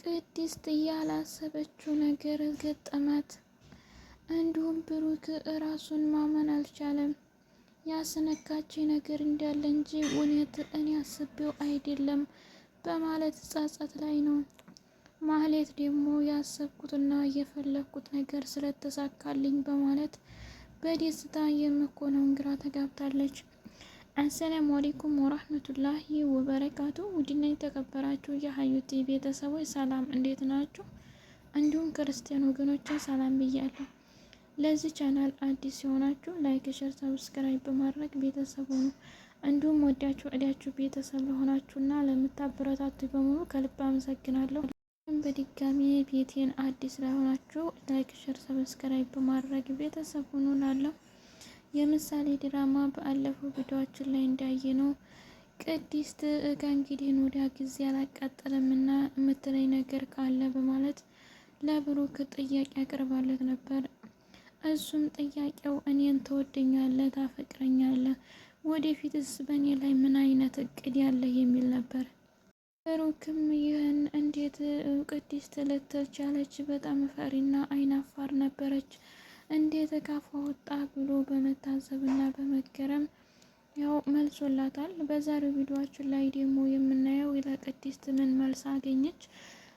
ቅድስት ያላሰበችው ነገር ገጠማት። እንዲሁም ብሩክ እራሱን ማመን አልቻለም። ያስነካች ነገር እንዳለ እንጂ እውነት እኔ አስቤው አይደለም በማለት ጸጸት ላይ ነው። ማህሌት ደግሞ ያሰብኩትና የፈለግኩት ነገር ስለተሳካልኝ በማለት በደስታ የምኮነውን ግራ ተጋብታለች። አሰላሙ አለይኩም ወራህመቱላሂ ወበረካቱ። ውድና የተከበራችሁ የሀዩቲ ቤተሰቦች ሰላም እንዴት ናችሁ? እንዲሁም ክርስቲያን ወገኖች ሰላም ብያለሁ። ለዚህ ቻናል አዲስ የሆናችሁ ላይክ፣ ሸር፣ ሰብስክራይብ በማድረግ ቤተሰብ ሁኑ። እንዲሁም ወዳችሁ እዳችሁ ቤተሰብ ለሆናችሁና ለምታበረታቱ በሙሉ ከልብ አመሰግናለሁ። በድጋሚ ቤቴን አዲስ ለሆናችሁ ላይክ፣ ሸር፣ ሰብስክራይብ በማድረግ ቤተሰብ ሁኑ እላለሁ። የምሳሌ ድራማ ባለፈው ቪዲዮአችን ላይ እንዳየነው ቅድስት ከእንግዲህ ወዲያ ጊዜ አላቃጠለምና የምትለኝ ነገር ካለ በማለት ለብሩክ ጥያቄ አቅርባለት ነበር። እሱም ጥያቄው እኔን ትወደኛለህ፣ ታፈቅረኛለህ፣ ወደፊትስ በእኔ ላይ ምን አይነት እቅድ ያለ የሚል ነበር። ብሩክም ይህን እንዴት ቅድስት ልትል ቻለች? በጣም ፈሪና አይናፋር ነበረች። እንዴት ካፏ ወጣ ብሎ በመታዘብና በመገረም ያው መልሶላታል። በዛሬው ቪዲዮአችን ላይ ደግሞ የምናየው ለቅድስት ምን መልስ አገኘች፣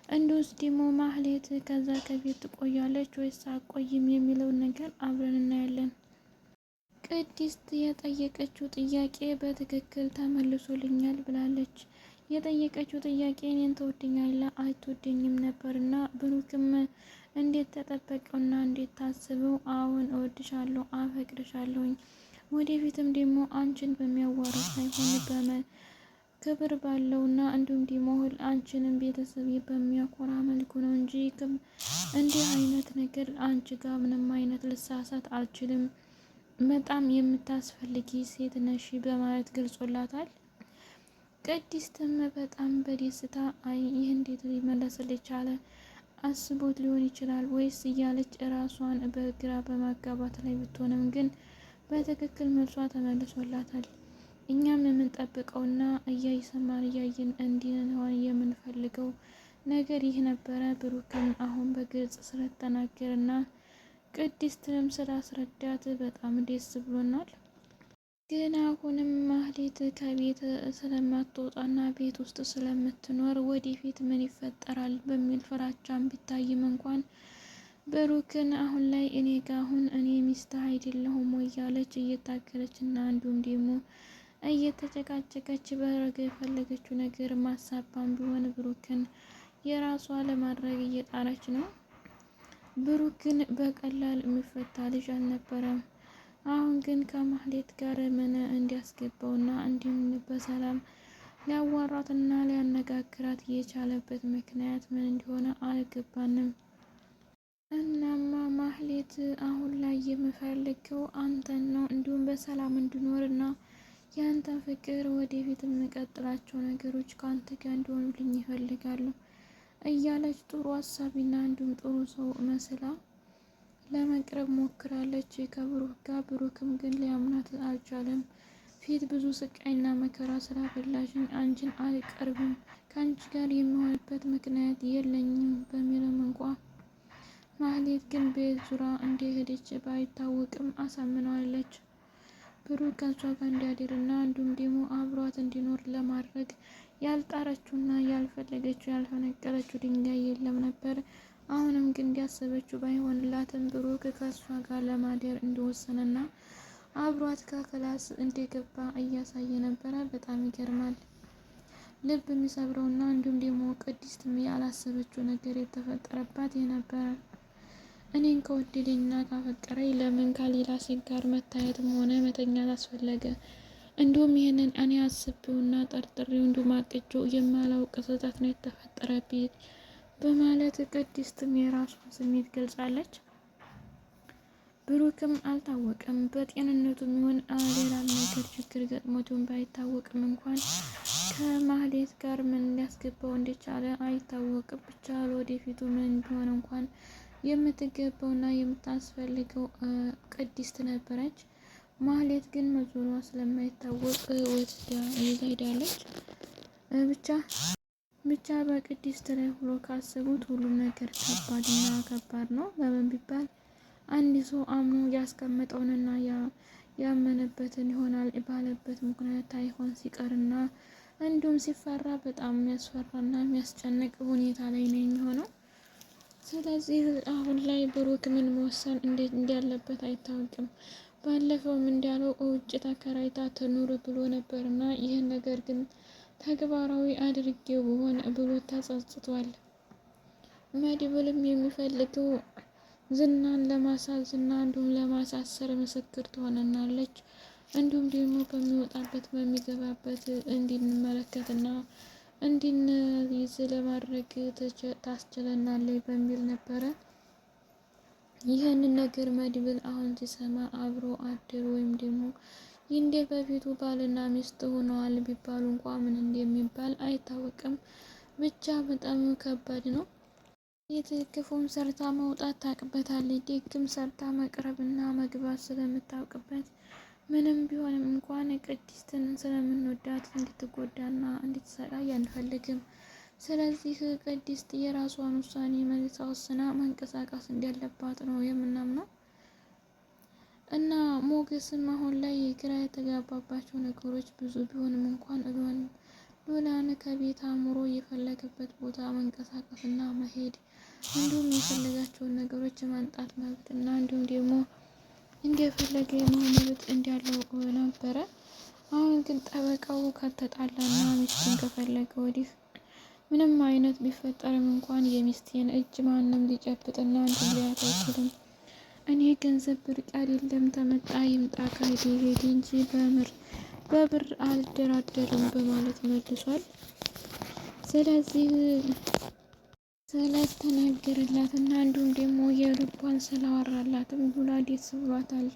እንዲሁስ ደግሞ ማህሌት ከዛ ከቤት ትቆያለች ወይስ አቆይም የሚለውን ነገር አብረን እናያለን። ቅድስት የጠየቀችው ጥያቄ በትክክል ተመልሶልኛል ብላለች። የጠየቀችው ጥያቄ እኔን ትወደኛለህ አትወደኝም ነበርና ብሩክም እንዴት ተጠበቀውና እንዴት ታስበው አሁን እወድሻለሁ፣ አፈቅርሻለሁኝ ወደፊትም ደግሞ አንቺን በሚያዋርድ ሳይሆን ክብር ባለውና እንዲሁም ደግሞ አንቺንም ቤተሰብ በሚያኮራ መልኩ ነው እንጂ እንዲህ አይነት ነገር አንቺ ጋር ምንም አይነት ልሳሳት አልችልም፣ በጣም የምታስፈልጊ ሴት ነሽ በማለት ገልጾላታል። ቅድስትም በጣም በደስታ ይህ እንዴት ሊመለስልኝ ቻለ? አስቦት ሊሆን ይችላል ወይስ እያለች ራሷን በግራ በማጋባት ላይ ብትሆንም ግን በትክክል መልሷ ተመልሶላታል። እኛም የምንጠብቀውና እያይሰማን እያየን እንዲሆን የምንፈልገው ነገር ይህ ነበረ። ብሩክም አሁን በግልጽ ስለተናገርና ቅድስትንም ስላስረዳት በጣም ደስ ብሎናል። ግን አሁንም ማህሌት ከቤት ስለማትወጣና ቤት ውስጥ ስለምትኖር ወደፊት ምን ይፈጠራል በሚል ፍራቻም ቢታይም እንኳን ብሩክን አሁን ላይ እኔ ጋ አሁን እኔ ሚስትህ አይደለሁም ወይ እያለች እየታገለች እና እንዲሁም ደግሞ እየተጨቃጨቀች በረገ የፈለገችው ነገር ማሳባም ቢሆን ብሩክን የራሷ ለማድረግ እየጣረች ነው። ብሩክን በቀላል የሚፈታ ልጅ አልነበረም። አሁን ግን ከማህሌት ጋር ምን እንዲያስገባውና እንዲሁም በሰላም ሊያዋራትና ሊያነጋግራት የቻለበት ምክንያት ምን እንደሆነ አልገባንም። እናማ ማህሌት አሁን ላይ የምፈልገው አንተን ነው፣ እንዲሁም በሰላም እንድኖርና የአንተን ፍቅር ወደፊት የምቀጥላቸው ነገሮች ከአንተ ጋር እንዲሆኑልኝ ይፈልጋሉ እያለች ጥሩ አሳቢና እንዲሁም ጥሩ ሰው መስላ ለመቅረብ ሞክራለች ከብሩክ ጋር። ብሩክም ግን ሊያምናት አልቻለም። ፊት ብዙ ስቃይና መከራ ስላበላሽኝ አንቺን አልቀርብም፣ ከአንቺ ጋር የሚሆንበት ምክንያት የለኝም በሚልም እንኳ ማህሌት ግን ቤት ዙራ እንደሄደች ባይታወቅም አሳምነዋለች። ብሩክ ከሷ ጋር እንዲያድርና እንዲሁም ደግሞ አብሯት እንዲኖር ለማድረግ ያልጣረችውና ያልፈለገችው ያልፈነቀለችው ድንጋይ የለም ነበር። አሁንም ግን እንዲያሰበችው ባይሆንላትም ብሩክ ከሷ ጋር ለማደር እንደወሰነና አብሯት ከክላስ እንደገባ እያሳየ ነበረ። በጣም ይገርማል። ልብ የሚሰብረውና እንዲሁም ደግሞ ቅድስትም ያላሰበችው ነገር የተፈጠረባት የነበረ እኔን ከወደደኝና ካፈቀረኝ ለምን ከሌላ ሴት ጋር መታየትም ሆነ መተኛት አስፈለገ? እንዲሁም ይህንን እኔ አስቤውና ጠርጥሬው እንዲሁም አቅጄው የማላውቅ ስህተት ነው የተፈጠረብኝ በማለት ቅድስትም የራሷን ስሜት ገልጻለች። ብሩክም አልታወቀም በጤንነቱም ይሁን ሌላ ነገር ችግር ገጥሞቱን ባይታወቅም እንኳን ከማህሌት ጋር ምን ሊያስገባው እንደቻለ አይታወቅም። ብቻ ወደፊቱ ምን ቢሆን እንኳን የምትገባውና የምታስፈልገው ቅድስት ነበረች። ማህሌት ግን መዞኗ ስለማይታወቅ ወስዳ ይዛ ሄዳለች። ብቻ ብቻ በቅድስት ላይ ብሎ ካሰቡት ሁሉም ነገር ከባድና ከባድ ነው። ለምን ቢባል አንድ ሰው አምኖ ያስቀመጠውንና ያመነበትን ይሆናል ባለበት ምክንያት አይሆን ሲቀርና እንዲሁም ሲፈራ በጣም የሚያስፈራና የሚያስጨንቅ ሁኔታ ላይ ነው የሚሆነው። ስለዚህ አሁን ላይ ብሩክ ምን መወሰን እንዳለበት አይታወቅም። ባለፈውም እንዳለው ውጭ ተከራይታ ትኑር ብሎ ነበርና ይህን ነገር ግን ተግባራዊ አድርጌው በሆነ ብሎ ተጸጽቷል። መድብልም የሚፈልገው ዝናን ለማሳዝና እንዲሁም ለማሳሰር ምስክር ትሆነናለች። እንዲሁም ደግሞ በሚወጣበት በሚገባበት እንድንመለከትና እንድንይዝ ለማድረግ ታስችለናለች በሚል ነበረ። ይህንን ነገር መድብል አሁን ሲሰማ አብሮ አደር ወይም ደግሞ እንደ በፊቱ ባልና ሚስት ሆነዋል ቢባሉ እንኳ ምን እንደሚባል አይታወቅም። ብቻ በጣም ከባድ ነው። ክፉም ሰርታ መውጣት ታውቅበታለች፣ ደግም ሰርታ መቅረብና መግባት ስለምታውቅበት ምንም ቢሆንም እንኳን ቅድስትን ስለምንወዳት እንድትጎዳና እንድትሰቃይ አንፈልግም። ስለዚህ ቅድስት የራሷን ውሳኔ መልሳ ወስና መንቀሳቀስ እንዳለባት ነው የምናምነው። እና ሞገስም አሁን ላይ ግራ የተጋባባቸው ነገሮች ብዙ ቢሆንም እንኳን ሉላን ከቤት አምሮ የፈለገበት ቦታ መንቀሳቀስና መሄድ እንዲሁም የፈለጋቸውን ነገሮች ማንጣት መብት እና እንዲሁም ደግሞ እንደፈለገ የመሆን መብት እንዳለው ነበረ። አሁን ግን ጠበቃው ከተጣላና ሚስቱን ከፈለገ ወዲህ ምንም አይነት ቢፈጠርም እንኳን የሚስቴን እጅ ማንም ሊጨብጥና እንትን ሊያት አይችልም። እኔ ገንዘብ ብርቅ አይደለም፣ ተመጣ ይምጣ ካሄደ ሄደ እንጂ በብር አልደራደርም በማለት መልሷል። ስለዚህ ስለተናገረላትና እንዲሁም ደግሞ የልቧን ስላወራላትም ሉላ ደስ ብሏታል።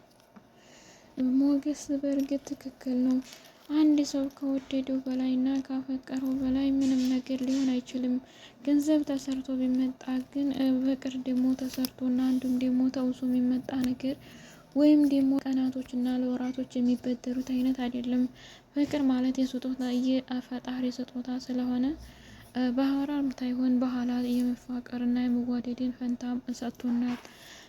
ሞገስ በእርግጥ ትክክል ነው። አንድ ሰው ከወደደው በላይ እና ካፈቀረው በላይ ምንም ነገር ሊሆን አይችልም። ገንዘብ ተሰርቶ ቢመጣ ግን ፍቅር ደግሞ ተሰርቶና እንዲሁም ደግሞ ተውሶ የሚመጣ ነገር ወይም ደግሞ ቀናቶች እና ለወራቶች የሚበደሩት አይነት አይደለም። ፍቅር ማለት የስጦታ የፈጣሪ ስጦታ ስለሆነ ባህራም ታይሆን በኋላ የመፋቀርና የመዋደድን ፈንታ ሰጥቶናል።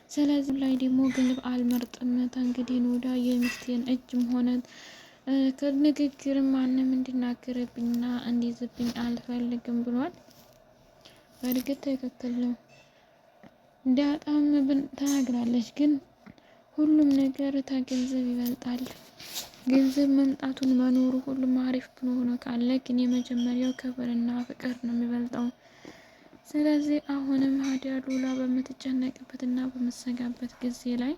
ስለዚህ ላይ ደግሞ ግልብ አልመርጥም። እንግዲህ ወዳ የሚስቴን እጅም ሆነ ከንግግር ማንም እንዲናገርብኝና እንዲይዝብኝ አልፈልግም ብሏል። በእርግጥ ትክክል ነው። ዳጣም ተናግራለች። ግን ሁሉም ነገር ከገንዘብ ይበልጣል። ገንዘብ መምጣቱን መኖሩ ሁሉም አሪፍ ሆኖ ካለ ግን የመጀመሪያው ክብርና ፍቅር ነው የሚበልጠው። ስለዚህ አሁንም ሀዲያ ሉላ በምትጨነቅበትና በምትሰጋበት ጊዜ ላይ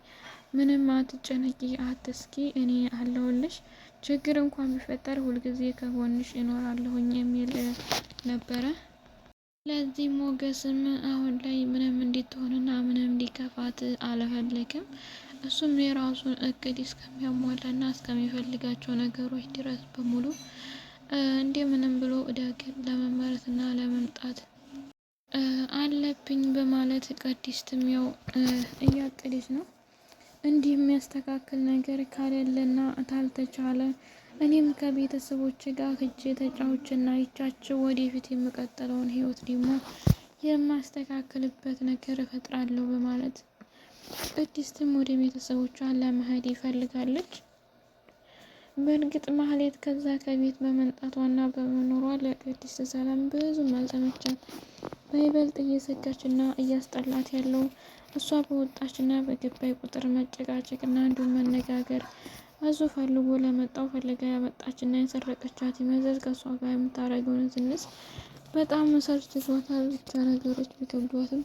ምንም አትጨነቂ፣ አትስኪ፣ እኔ አለሁልሽ፣ ችግር እንኳን ቢፈጠር ሁልጊዜ ከጎንሽ እኖራለሁኝ የሚል ነበረ። ለዚህ ሞገስም አሁን ላይ ምንም እንድትሆንና ምንም እንዲከፋት አልፈለግም። እሱም የራሱን እቅድ እስከሚያሟላና እስከሚፈልጋቸው ነገሮች ድረስ በሙሉ እንደምንም ብሎ ዳግም ለመመረትና ለመምጣት አለብኝ በማለት ቅድስትም ያው እያቀደች ነው። እንዲህ የሚያስተካክል ነገር ካሌለና ታልተቻለ እኔም ከቤተሰቦች ጋር ሂጄ ተጫውችና ይቻቸው ወደፊት የምቀጥለውን ህይወት ደግሞ የማስተካክልበት ነገር እፈጥራለሁ በማለት ቅድስትም ወደ ቤተሰቦቿ ለመሄድ ይፈልጋለች። በእርግጥ ማህሌት ከዛ ከቤት በመምጣቷና በመኖሯ ለቅድስት ሰላም ብዙም አልተመቻት። በይበልጥ እየሰጋችና እያስጠላት ያለው እሷ በወጣችና በገባይ ቁጥር መጨቃጨቅና እንዲሁም መነጋገር አዞ ፈልጎ ለመጣው ፈልጋ ያመጣችና የሰረቀቻት ይመዘዝ ከእሷ ጋር የምታደርገውን ዝንስ በጣም ሰልችቷታል። ብቻ ነገሮች ቢከብዷትም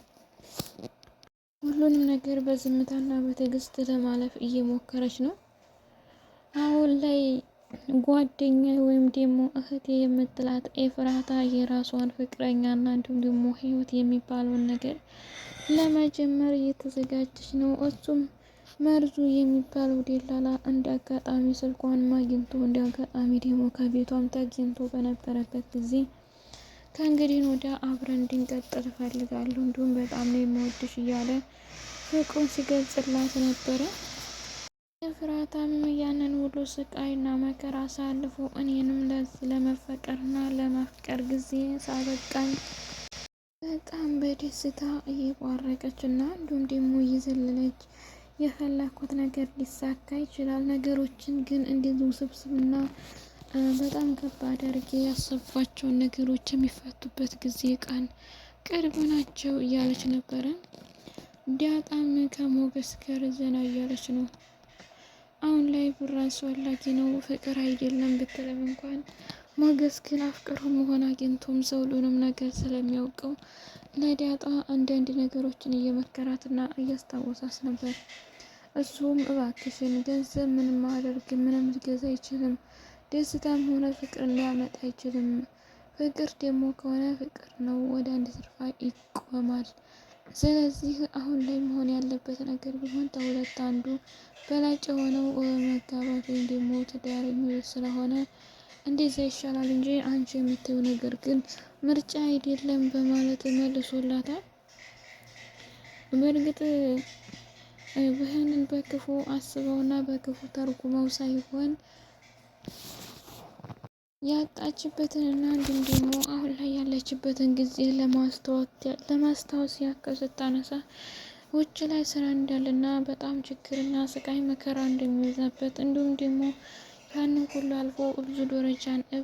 ሁሉንም ነገር በዝምታና በትዕግስት ለማለፍ እየሞከረች ነው። አሁን ላይ ጓደኛ ወይም ደግሞ እህቴ የምትላት ኤፍራታ የራሷን ፍቅረኛና እንዲሁም ደግሞ ህይወት የሚባለውን ነገር ለመጀመር እየተዘጋጀች ነው። እሱም መርዙ የሚባለው ደላላ እንደ አጋጣሚ ስልኳን ማግኝቶ እንደ አጋጣሚ ደግሞ ከቤቷም ተገኝቶ በነበረበት ጊዜ ከእንግዲህ ወዲያ አብረን እንድንቀጥል እፈልጋለሁ እንዲሁም በጣም ነው የምወድሽ እያለ ፍቅሩን ሲገልጽላት ነበረ። ኤፍራታም ያንን ሁሉ ስቃይና መከራ አሳልፎ እኔንም ለዚህ ለመፈቀርና ለማፍቀር ጊዜ ሳበቃኝ በጣም በደስታ እየቧረቀች እና እንዲሁም ደግሞ እየዘለለች የፈለኩት ነገር ሊሳካ ይችላል። ነገሮችን ግን እንዲሁ ውስብስብና በጣም ከባድ አድርጌ ያሰብኳቸውን ነገሮች የሚፈቱበት ጊዜ ቀን ቅርብ ናቸው እያለች ነበረ። ዳጣም ከሞገስ ጋር ዘና እያለች ነው። አሁን ላይ ብር አስፈላጊ ነው ፍቅር አይደለም ብትልም እንኳን ሞገስ ግን አፍቅሮ መሆን አግኝቶም ሰው ሁሉንም ነገር ስለሚያውቀው ለዳጣ አንዳንድ ነገሮችን እየመከራትና እያስታወሳት ነበር። እሱም እባክሽን ገንዘብ ምንም አደርግ ምንም ሊገዛ አይችልም፣ ደስታም ሆነ ፍቅር ሊያመጣ አይችልም። ፍቅር ደግሞ ከሆነ ፍቅር ነው፣ ወደ አንድ ስርፋ ይቆማል። ስለዚህ አሁን ላይ መሆን ያለበት ነገር ቢሆን ከሁለት አንዱ በላጭ የሆነው መጋባት ወይም ደግሞ ትዳር ስለሆነ እንደዛ ይሻላል እንጂ አንቺ የምትይው ነገር ግን ምርጫ አይደለም በማለት መልሶላታል። በእርግጥ ይህንን በክፉ አስበውና በክፉ ተርጉመው ሳይሆን ያጣችበትንና እንዲሁም ደግሞ አሁን ላይ ያለችበትን ጊዜ ለማስታወስ ያክል ስታነሳ ውጭ ላይ ስራ እንዳለና በጣም ችግርና ስቃይ መከራ እንደሚበዛበት እንዲሁም ደግሞ ያንን ሁሉ አልፎ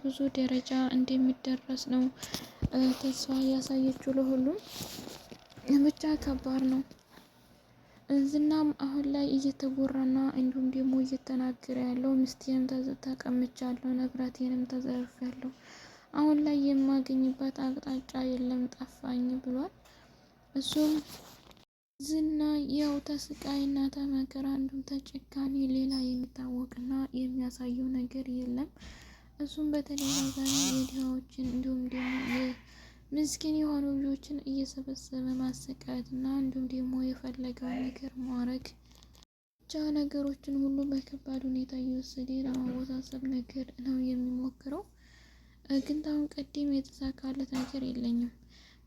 ብዙ ደረጃ እንደሚደረስ ነው ተስፋ እያሳየችው ለሁሉም። ብቻ ከባድ ነው። ዝናም አሁን ላይ እየተጎራና እንዲሁም ደግሞ እየተናገረ ያለው ሚስቴንም ተቀምቻለሁ፣ ንብረቴንም ተዘርፌያለሁ፣ አሁን ላይ የማገኝበት አቅጣጫ የለም ጠፋኝ ብሏል። እሱም ዝና ያው ተስቃይና ተመከራ እንዲሁም ተጨካኔ ሌላ የሚታወቅና የሚያሳየው ነገር የለም። እሱም በተደጋጋሚ ሚዲያዎችን እንዲሁም ደግሞ ምስኪን የሆኑ ልጆችን እየሰበሰበ ማሰቃየት እና እንዲሁም ደግሞ የፈለገውን ነገር ማድረግ ብቻ ነገሮችን ሁሉ በከባድ ሁኔታ እየወሰደ ለማወሳሰብ ነገር ነው የሚሞክረው። ግን አሁን ቀደም የተሳካለት ነገር የለኝም።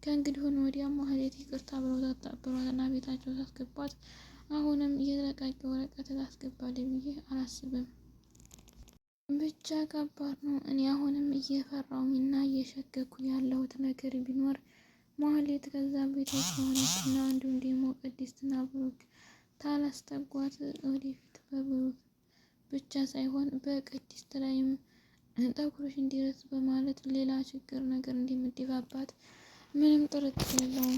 ከእንግዲህ ወዲያ ማህሌት ይቅርታ ብሏትና ቤታቸው ታስገባት አሁንም እየተለቃቂ ወረቀት ታስገባለች ብዬ አላስብም። ብቻ ከባድ ነው። እኔ አሁንም እየፈራሁኝና እየሸከኩ ያለሁት ነገር ቢኖር ማህሌት ከዛ ቤቶች ከሆነችና እንዲሁም ደግሞ ቅድስትና ብሩክ ታላስተጓት ወደፊት በብሩክ ብቻ ሳይሆን በቅድስት ላይም ጠጉሮሽ እንዲረስ በማለት ሌላ ችግር ነገር እንደምትደፋባት ምንም ጥርጥር የለውም።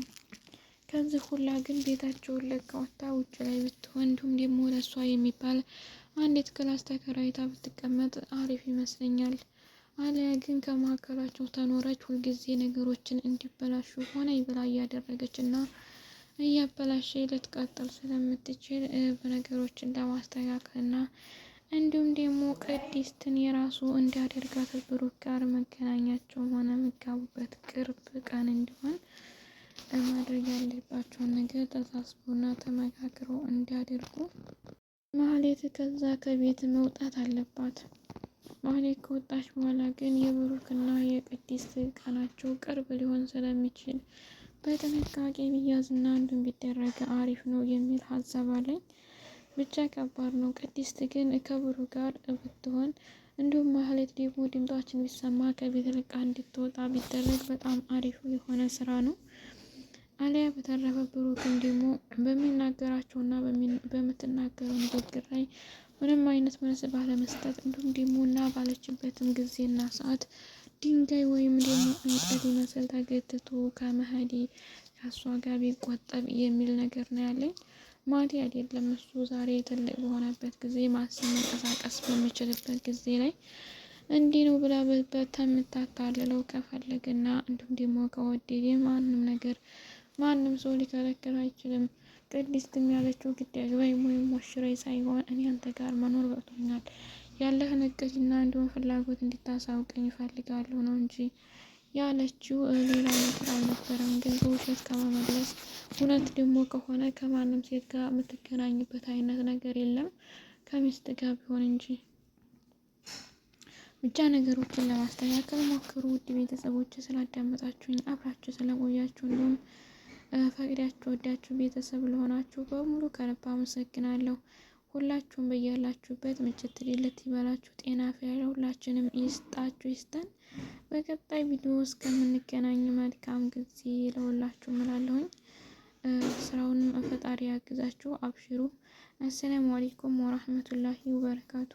ከዚህ ሁላ ግን ቤታቸውን ለቃ ወጥታ ውጭ ላይ ብትሆን እንዲሁም ደግሞ ለእሷ የሚባል አንዲት ክላስ ተከራይታ ብትቀመጥ አሪፍ ይመስለኛል። አሊያ ግን ከመካከላቸው ተኖረች ሁልጊዜ ነገሮችን እንዲበላሹ ሆነ ይብላ እያደረገች እና እያበላሸ ልትቀጥል ስለምትችል በነገሮችን ለማስተካከል እና እንዲሁም ደግሞ ቅድስትን የራሱ እንዲያደርጋት ብሩክ ጋር መገናኛቸው ሆነ የሚጋቡበት ቅርብ ቀን እንዲሆን ማድረግ ያለባቸውን ነገር ተሳስበውና ተመካክረው እንዲያደርጉ ማህሌት ከዛ ከቤት መውጣት አለባት። ማህሌት ከወጣች በኋላ ግን የብሩክና የቅድስት ቀናቸው ቅርብ ሊሆን ስለሚችል በጥንቃቄ ቢያዝና እንዲሁም ቢደረግ አሪፍ ነው የሚል ሀሳብ አለኝ። ብቻ ከባድ ነው። ቅድስት ግን ከብሩክ ጋር ብትሆን እንዲሁም ማህሌት ደግሞ ድምጣችን ቢሰማ ከቤት ልቃ እንድትወጣ ቢደረግ በጣም አሪፍ የሆነ ስራ ነው። አሊያ በተረፈ ብሩክም ደግሞ በሚናገራቸውና በምትናገረው ንግግር ላይ ምንም አይነት መልስ ባለመስጠት እንዲሁም ደግሞ እና ባለችበትም ጊዜና ሰዓት ድንጋይ ወይም ደግሞ እንጨት ይመስል ተገትቶ ከመሄድ ከእሷ ጋር ቢቆጠብ የሚል ነገር ነው ያለኝ። ማቲ አይደለም እሱ ዛሬ ትልቅ በሆነበት ጊዜ ማሰብ መንቀሳቀስ በሚችልበት ጊዜ ላይ እንዲህ ነው ብላ በተምታታልለው ከፈለገና እንዲሁም ደግሞ ከወደደ ማንም ሰው ሊከለክል አይችልም። ቅድስትም ያለችው ግዳጅ ወይም ሞሽሬ ሳይሆን እኔ አንተ ጋር መኖር በቅቶኛል፣ ያለህን እቅድና እንዲሁም ፍላጎት እንዲታሳውቀኝ ይፈልጋለሁ ነው እንጂ ያለችው ሌላ ነገር አልነበረም። ግን በውሸት ከመመለስ እውነት ደግሞ ከሆነ ከማንም ሴት ጋር የምትገናኝበት አይነት ነገር የለም ከሚስት ጋር ቢሆን እንጂ። ብቻ ነገሮችን ለማስተካከል ሞክሩ። ውድ ቤተሰቦች ስላዳመጣችሁኝ አብራችሁ ስለቆያችሁ እንዲሁም ፈቅዳችሁ ወዳችሁ ቤተሰብ ለሆናችሁ በሙሉ ከልብ አመሰግናለሁ። ሁላችሁም በያላችሁበት ምችት ድለት ይበላችሁ። ጤና ፊያ ሁላችንም ይስጣችሁ ይስጠን። በቀጣይ ቪዲዮ እስከምንገናኝ መልካም ጊዜ ለሁላችሁ እላለሁኝ። ስራውንም ፈጣሪ ያግዛችሁ። አብሽሩ። አሰላሙ አለይኩም ወራህመቱላሂ ወበረካቱ።